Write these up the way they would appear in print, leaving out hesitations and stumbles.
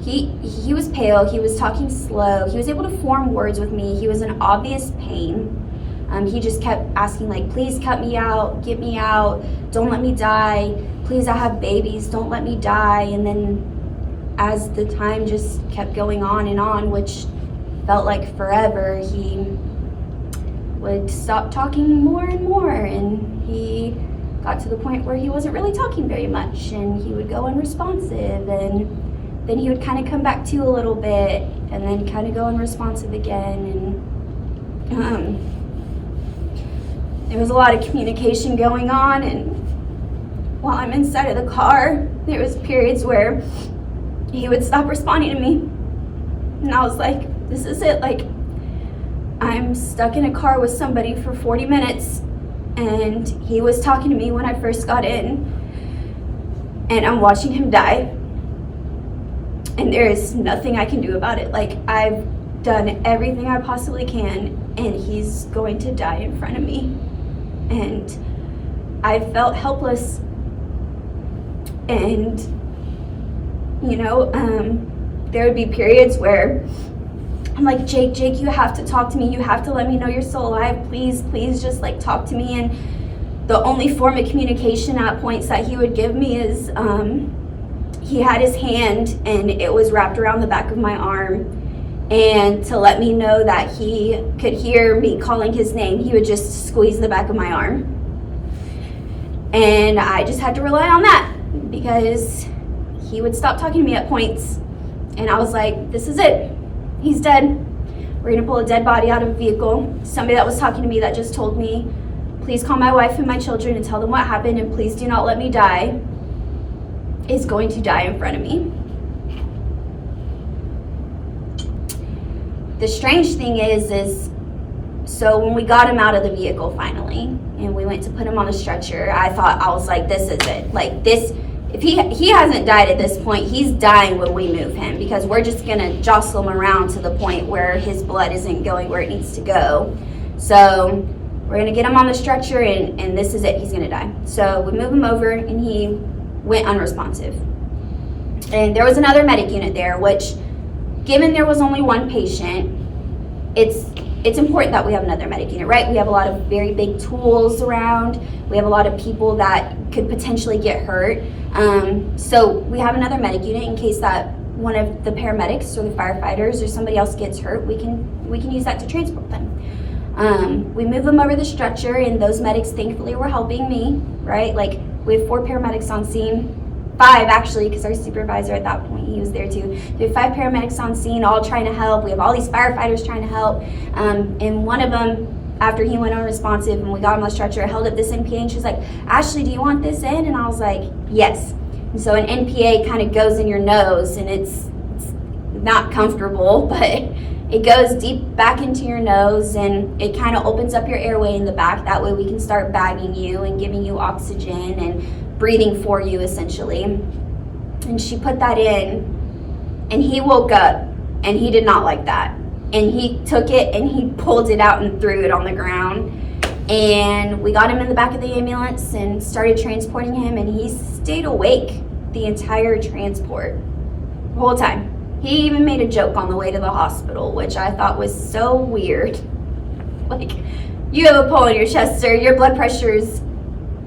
he was pale, he was talking slow, he was able to form words with me, he was in obvious pain. He just kept asking, like, please cut me out, get me out, don't let me die, please, I have babies, don't let me die. And then as the time just kept going on, which felt like forever, he would stop talking more and more, and he got to the point where he wasn't really talking very much, and he would go unresponsive, and then he would kind of come back to a little bit, and then kind of go unresponsive again. And there was a lot of communication going on, and while I'm inside of the car, there was periods where he would stop responding to me, and I was like, this is it. Like, I'm stuck in a car with somebody for 40 minutes, and he was talking to me when I first got in, and I'm watching him die, and there is nothing I can do about it. Like, I've done everything I possibly can, and he's going to die in front of me. And I felt helpless, and there would be periods where I'm like, Jake, you have to talk to me, you have to let me know you're still alive, please just like talk to me. And the only form of communication at points that he would give me is he had his hand and it was wrapped around the back of my arm, and to let me know that he could hear me calling his name, he would just squeeze the back of my arm. And I just had to rely on that, because he would stop talking to me at points, and I was like, this is it, he's dead. We're gonna pull a dead body out of a vehicle. Somebody that was talking to me that just told me, please call my wife and my children and tell them what happened, and please do not let me die, is going to die in front of me. The strange thing is so when we got him out of the vehicle finally, and we went to put him on the stretcher, I was like, this is it. Like, this, if he hasn't died at this point, he's dying when we move him, because we're just gonna jostle him around to the point where his blood isn't going where it needs to go. So we're gonna get him on the stretcher, and this is it, he's gonna die. So we move him over, and he went unresponsive. And there was another medic unit there, which, given there was only one patient, it's important that we have another medic unit, right? We have a lot of very big tools around. We have a lot of people that could potentially get hurt. So we have another medic unit in case that one of the paramedics or the firefighters or somebody else gets hurt. We can use that to transport them. We move them over the stretcher, and those medics thankfully were helping me, right? Like, we have 4 paramedics on scene. 5 actually, because our supervisor at that point, he was there too. We have 5 paramedics on scene, all trying to help. We have all these firefighters trying to help. And one of them, after he went unresponsive and we got him on the stretcher, held up this NPA, and she was like, Ashley, do you want this in? And I was like, yes. And so an NPA kind of goes in your nose, and it's not comfortable, but it goes deep back into your nose, and it kind of opens up your airway in the back. That way we can start bagging you and giving you oxygen and breathing for you, essentially. And she put that in, and he woke up, and he did not like that. And he took it and he pulled it out and threw it on the ground. And we got him in the back of the ambulance and started transporting him, and he stayed awake the entire transport, the whole time. He even made a joke on the way to the hospital, which I thought was so weird. Like, you have a pole in your chest, sir, your blood pressure is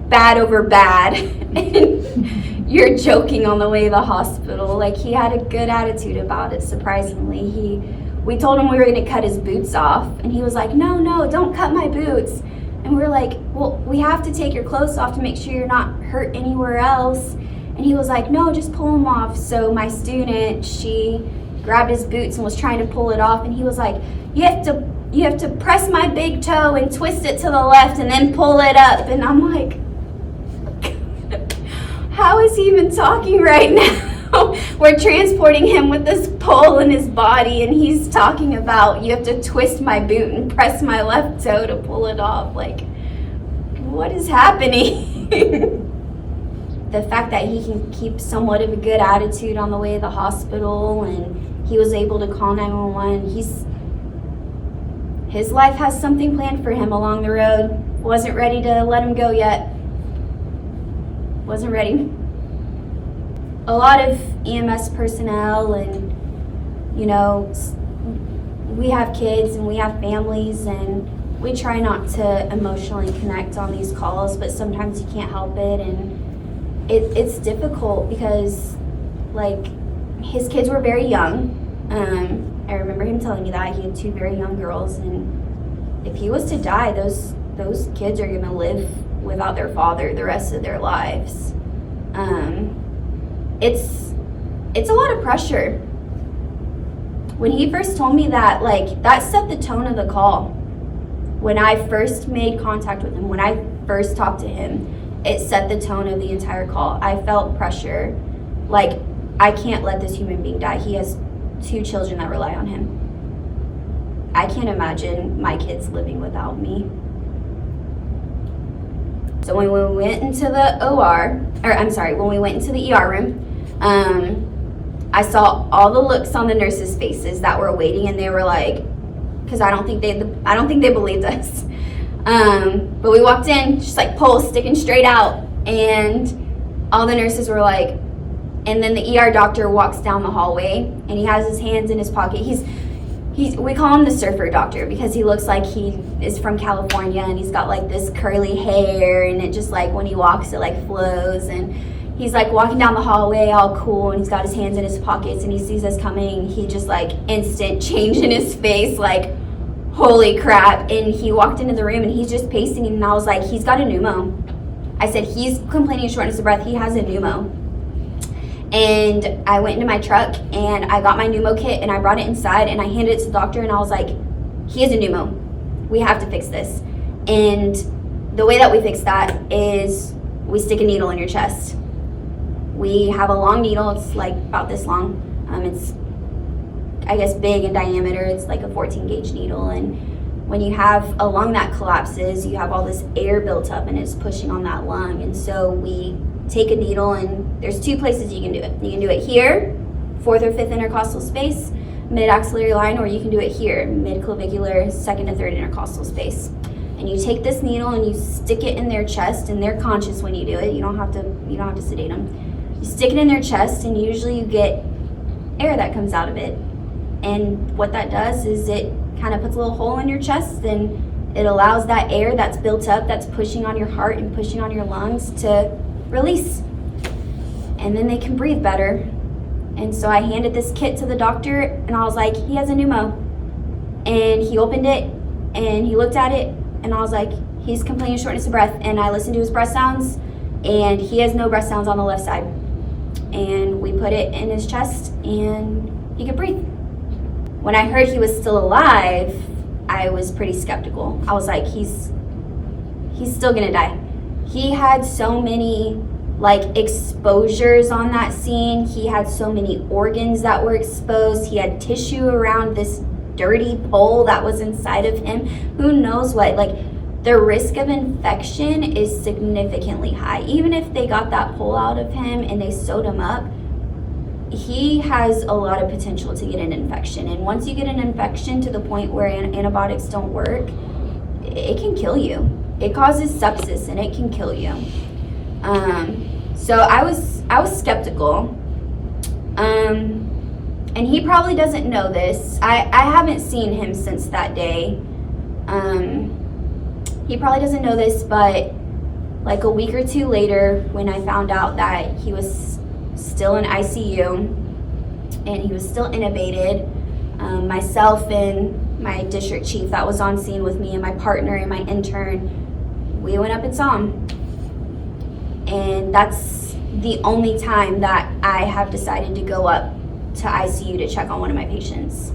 bad over bad, and you're joking on the way to the hospital. Like, he had a good attitude about it, surprisingly. We told him we were going to cut his boots off, and he was like, no, don't cut my boots. And we were like, well, we have to take your clothes off to make sure you're not hurt anywhere else. And he was like, no, just pull them off. So my student, she grabbed his boots and was trying to pull it off, and he was like, you have to press my big toe and twist it to the left and then pull it up. And I'm like, how is he even talking right now? We're transporting him with this pole in his body, and he's talking about, you have to twist my boot and press my left toe to pull it off. Like, what is happening? The fact that he can keep somewhat of a good attitude on the way to the hospital, and he was able to call 911. His life has something planned for him along the road. Wasn't ready to let him go yet. Wasn't ready. a lot of EMS personnel, and we have kids and we have families, and we try not to emotionally connect on these calls, but sometimes you can't help it, and it's difficult because his kids were very young. I remember him telling me that he had 2 very young girls, and if he was to die, those kids are gonna live without their father the rest of their lives. It's a lot of pressure. When he first told me that, that set the tone of the call. When I first made contact with him, when I first talked to him, it set the tone of the entire call. I felt pressure. I can't let this human being die. He has 2 children that rely on him. I can't imagine my kids living without me. So when we went into the when we went into the ER room, I saw all the looks on the nurses' faces that were waiting, and they were because I don't think they believed us. But we walked in, just pole sticking straight out, and all the nurses were and then the ER doctor walks down the hallway, and he has his hands in his pocket. We call him the surfer doctor because he looks like he is from California, and he's got this curly hair, and it just when he walks it flows, and he's walking down the hallway all cool, and he's got his hands in his pockets, and he sees us coming. He just instant change in his face, holy crap. And he walked into the room, and he's just pacing, and I was he's got a pneumo. I said, he's complaining of shortness of breath. He has a pneumo. And I went into my truck, and I got my pneumo kit, and I brought it inside, and I handed it to the doctor, and I was he has a pneumo. We have to fix this. And the way that we fix that is we stick a needle in your chest. We have a long needle. It's about this long. It's, I guess, big in diameter. It's a 14 gauge needle. And when you have a lung that collapses, you have all this air built up, and it's pushing on that lung. And so we take a needle, and there's 2 places you can do it. You can do it here, 4th or 5th intercostal space, mid-axillary line, or you can do it here, mid-clavicular, 2nd to 3rd intercostal space. And you take this needle and you stick it in their chest, and they're conscious when you do it. You don't have to sedate them. You stick it in their chest, and usually you get air that comes out of it. And what that does is it kind of puts a little hole in your chest, and it allows that air that's built up, that's pushing on your heart and pushing on your lungs, to release. And then they can breathe better. And so I handed this kit to the doctor, and I was he has a pneumo. And he opened it, and he looked at it, and I was he's complaining of shortness of breath. And I listened to his breath sounds, and he has no breath sounds on the left side. And we put it in his chest, and he could breathe. When I heard he was still alive, I was pretty skeptical. I was he's still gonna die. He had so many exposures on that scene. He had so many organs that were exposed. He had tissue around this dirty pole that was inside of him. Who knows what? The risk of infection is significantly high. Even if they got that pole out of him and they sewed him up, he has a lot of potential to get an infection. And once you get an infection to the point where antibiotics don't work, it can kill you. It causes sepsis, and it can kill you. So I was skeptical. And he probably doesn't know this. I haven't seen him since that day. He probably doesn't know this, but a week or 2 later, when I found out that he was still in ICU and he was still intubated, myself and my district chief that was on scene with me, and my partner and my intern, we went up and saw him. And that's the only time that I have decided to go up to ICU to check on one of my patients,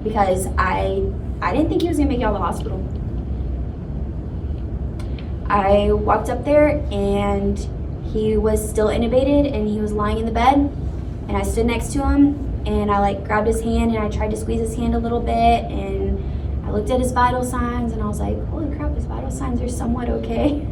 because I didn't think he was gonna make it out of the hospital. I walked up there, and he was still intubated, and he was lying in the bed, and I stood next to him, and I grabbed his hand, and I tried to squeeze his hand a little bit, and I looked at his vital signs, and I was holy crap, his vital signs are somewhat okay.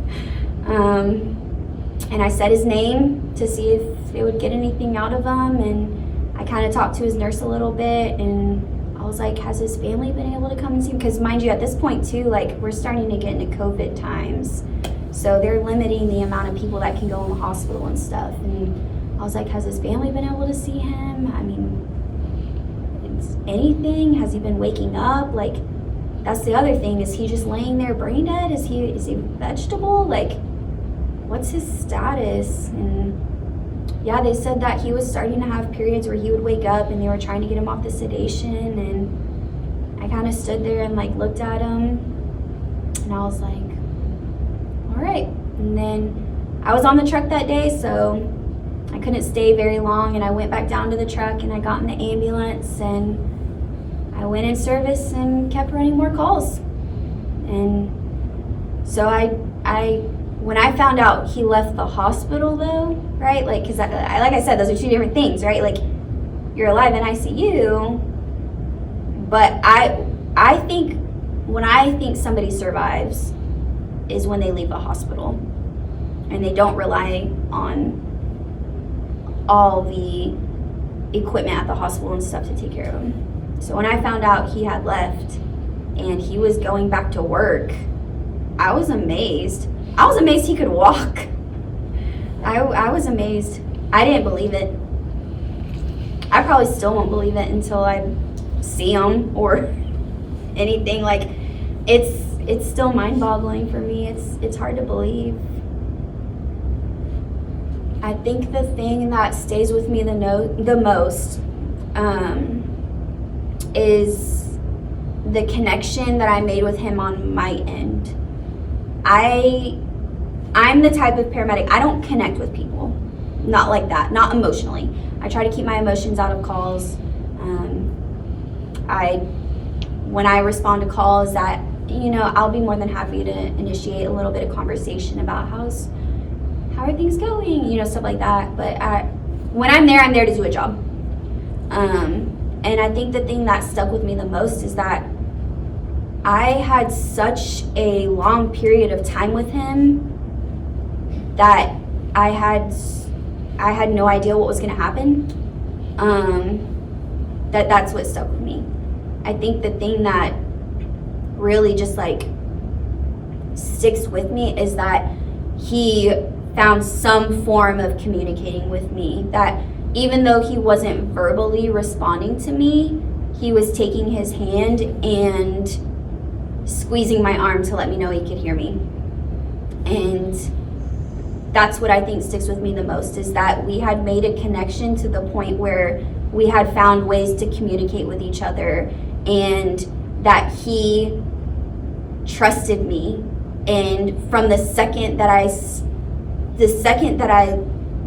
And I said his name to see if it would get anything out of him, and I kind of talked to his nurse a little bit, and I was has his family been able to come and see him? Because mind you, at this point too, we're starting to get into COVID times, so they're limiting the amount of people that can go in the hospital and stuff. And I I was like, has his family been able to see him? I mean, anything? Has he been waking up? Like, that's the other thing. Is he just laying there brain dead? Is he vegetable? Like, what's his status? And yeah, they said that he was starting to have periods where he would wake up and they were trying to get him off the sedation. And I kind of stood there and like looked at him, and I was like, all right. And then I was on the truck that day, so I couldn't stay very long, and I went back down to the truck and I got in the ambulance and I went in service and kept running more calls. And so I when I found out he left the hospital though, right? Like, cause like I said, those are two different things, right? Like, you're alive in ICU, but I think when I think somebody survives is when they leave the hospital and they don't rely on all the equipment at the hospital and stuff to take care of him. So when I found out he had left and he was going back to work, I was amazed. I was amazed he could walk. I was amazed. I didn't believe it. I probably still won't believe it until I see him or anything. Like, it's still mind-boggling for me. It's hard to believe. I think the thing that stays with me the most is the connection that I made with him on my end. I'm the type of paramedic, I don't connect with people. Not like that, not emotionally. I try to keep my emotions out of calls. When I respond to calls, that, I'll be more than happy to initiate a little bit of conversation about how are things going, stuff like that. But when I'm there to do a job. And I think the thing that stuck with me the most is that I had such a long period of time with him that I had no idea what was going to happen. That's what stuck with me. I think the thing that really just like sticks with me is that he found some form of communicating with me, that even though he wasn't verbally responding to me, he was taking his hand and squeezing my arm to let me know he could hear me. And that's what I think sticks with me the most, is that we had made a connection to the point where we had found ways to communicate with each other, and that he trusted me. And from the second that I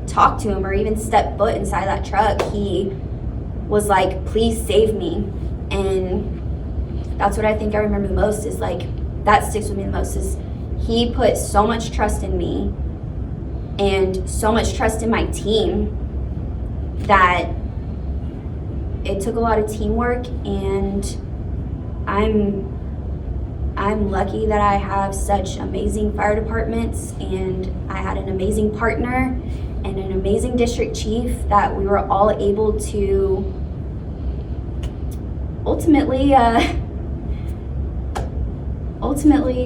talked to him or even stepped foot inside that truck, he was like, please save me. And that's what I think I remember the most, is like, that sticks with me the most, is he put so much trust in me and so much trust in my team that it took a lot of teamwork. And I'm lucky that I have such amazing fire departments, and I had an amazing partner and an amazing district chief that we were all able to ultimately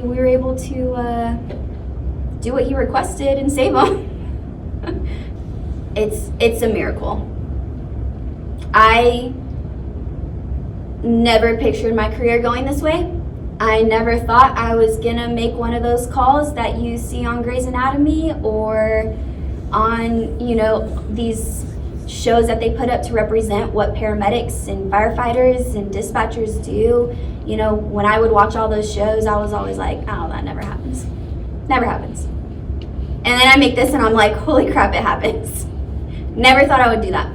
we were able to do what he requested and save him. It's a miracle. I never pictured my career going this way. I never thought I was gonna make one of those calls that you see on Grey's Anatomy or on, these shows that they put up to represent what paramedics and firefighters and dispatchers do. When I would watch all those shows, I was always like, oh, that never happens. Never happens. And then I make this and I'm like, holy crap, it happens. Never thought I would do that.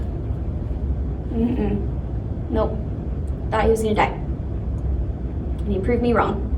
Nope. Thought he was gonna die. And he proved me wrong.